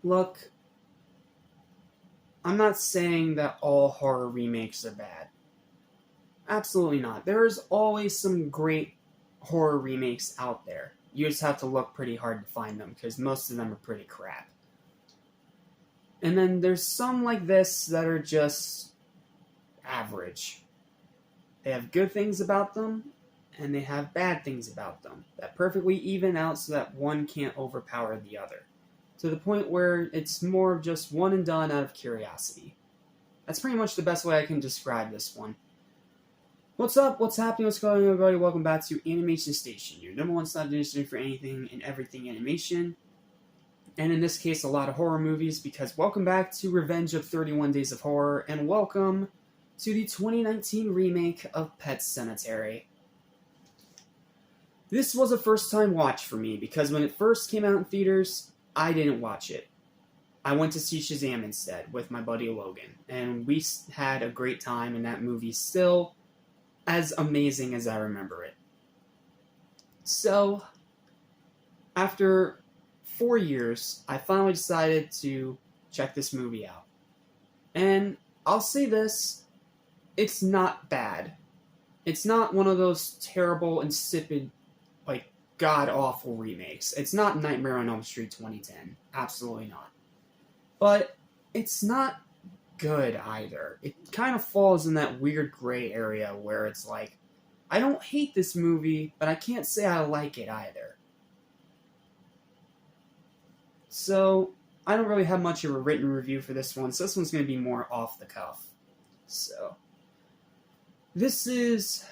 Look, I'm not saying that all horror remakes are bad. Absolutely not. There's always some great horror remakes out there. You just have to look pretty hard to find them, because most of them are pretty crap. And then there's some like this that are just average. They have good things about them, and they have bad things about them that perfectly even out so that one can't overpower the other. To the point where it's more of just one and done out of curiosity. That's pretty much the best way I can describe this one. What's up? What's happening? What's going on, everybody? Welcome back to Animation Station, your number one stop destination for anything and everything animation. And in this case, a lot of horror movies, because welcome back to Revenge of 31 Days of Horror, and welcome to the 2019 remake of Pet Semetary. This was a first-time watch for me, because when it first came out in theaters, I didn't watch it. I went to see Shazam instead, with my buddy Logan, and we had a great time, and that movie still as amazing as I remember it. So, after 4 years, I finally decided to check this movie out. And I'll say this, it's not bad. It's not one of those terrible, insipid, god-awful remakes. It's not Nightmare on Elm Street 2010. Absolutely not. But it's not good either. It kind of falls in that weird gray area where it's like, I don't hate this movie, but I can't say I like it either. So, I don't really have much of a written review for this one, so this one's going to be more off the cuff. So, this is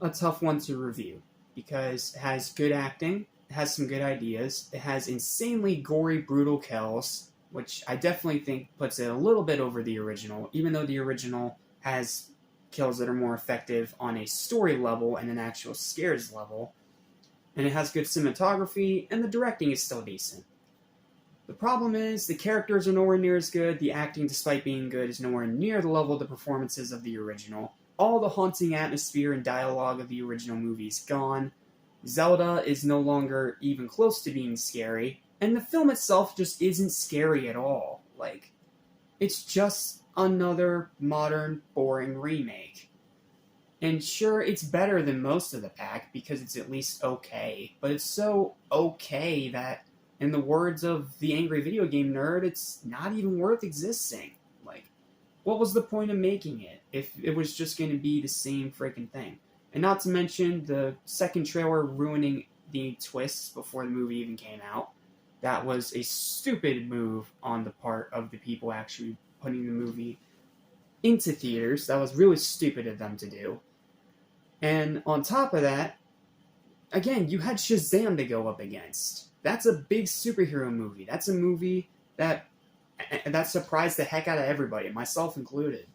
a tough one to review, because it has good acting, it has some good ideas, it has insanely gory, brutal kills, which I definitely think puts it a little bit over the original, even though the original has kills that are more effective on a story level and an actual scares level, and it has good cinematography, and the directing is still decent. The problem is, the characters are nowhere near as good, the acting, despite being good, is nowhere near the level of the performances of the original. All the haunting atmosphere and dialogue of the original movie is gone. Zelda is no longer even close to being scary, and the film itself just isn't scary at all. It's just another modern, boring remake. And sure, it's better than most of the pack, because it's at least okay, but it's so okay that, in the words of the angry video game nerd, it's not even worth existing. What was the point of making it if it was just going to be the same freaking thing? And not to mention the second trailer ruining the twists before the movie even came out. That was a stupid move on the part of the people actually putting the movie into theaters. That was really stupid of them to do. And on top of that, again, you had Shazam to go up against. That's a big superhero movie. That's a movie that surprised the heck out of everybody, myself included.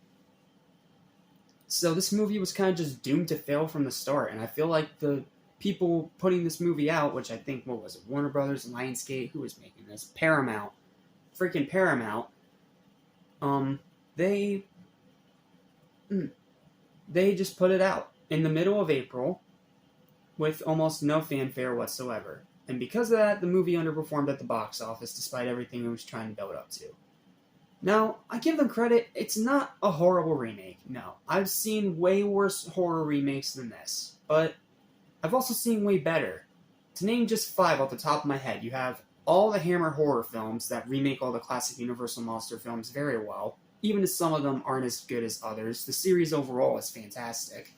So this movie was kind of just doomed to fail from the start, and I feel like the people putting this movie out, which I think, what was it, Warner Brothers, Lionsgate, who was making this? Paramount. Freaking Paramount. They just put it out in the middle of April with almost no fanfare whatsoever. And because of that, the movie underperformed at the box office despite everything it was trying to build up to. Now, I give them credit, it's not a horrible remake, no. I've seen way worse horror remakes than this, but I've also seen way better. To name just 5 off the top of my head, you have all the Hammer horror films that remake all the classic Universal monster films very well, even if some of them aren't as good as others. The series overall is fantastic.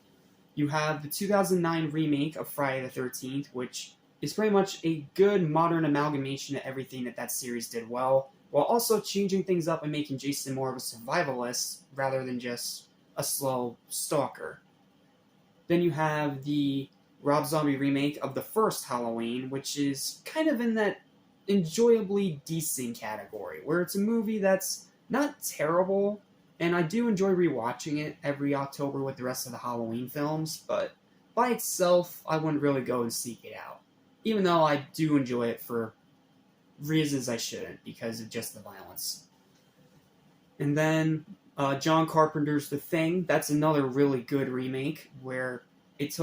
You have the 2009 remake of Friday the 13th, which is pretty much a good modern amalgamation of everything that series did well, while also changing things up and making Jason more of a survivalist rather than just a slow stalker. Then you have the Rob Zombie remake of the first Halloween, which is kind of in that enjoyably decent category, where it's a movie that's not terrible, and I do enjoy rewatching it every October with the rest of the Halloween films, but by itself, I wouldn't really go and seek it out. Even though I do enjoy it for reasons I shouldn't, because of just the violence. And then John Carpenter's The Thing, that's another really good remake, where it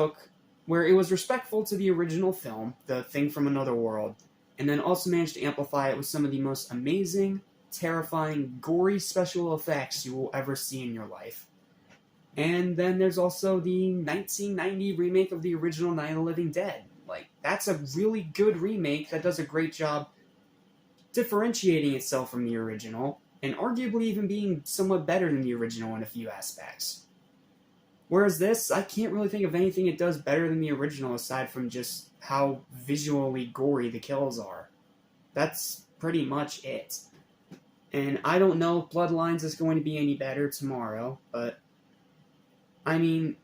was respectful to the original film, The Thing from Another World, and then also managed to amplify it with some of the most amazing, terrifying, gory special effects you will ever see in your life. And then there's also the 1990 remake of the original Night of the Living Dead. Like, that's a really good remake that does a great job differentiating itself from the original, and arguably even being somewhat better than the original in a few aspects. Whereas this, I can't really think of anything it does better than the original aside from just how visually gory the kills are. That's pretty much it. And I don't know if Bloodlines is going to be any better tomorrow, but I mean,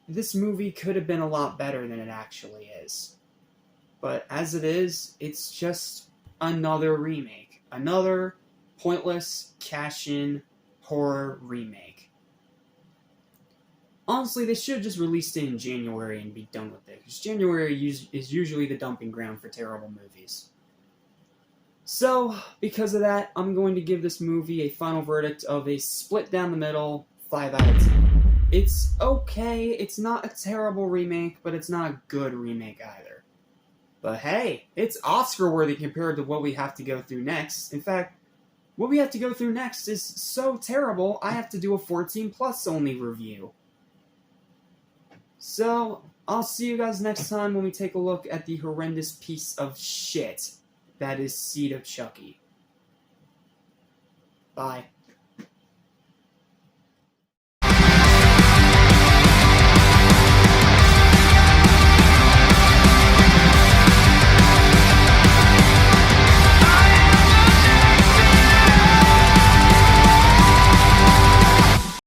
this movie could have been a lot better than it actually is. But as it is, it's just another remake. Another pointless, cash-in horror remake. Honestly, they should have just released it in January and be done with it, because January is usually the dumping ground for terrible movies. So, because of that, I'm going to give this movie a final verdict of a split down the middle, 5 out of 10. It's okay, it's not a terrible remake, but it's not a good remake either. But hey, it's Oscar-worthy compared to what we have to go through next. In fact, what we have to go through next is so terrible, I have to do a 14+ only review. So, I'll see you guys next time when we take a look at the horrendous piece of shit that is Seed of Chucky. Bye.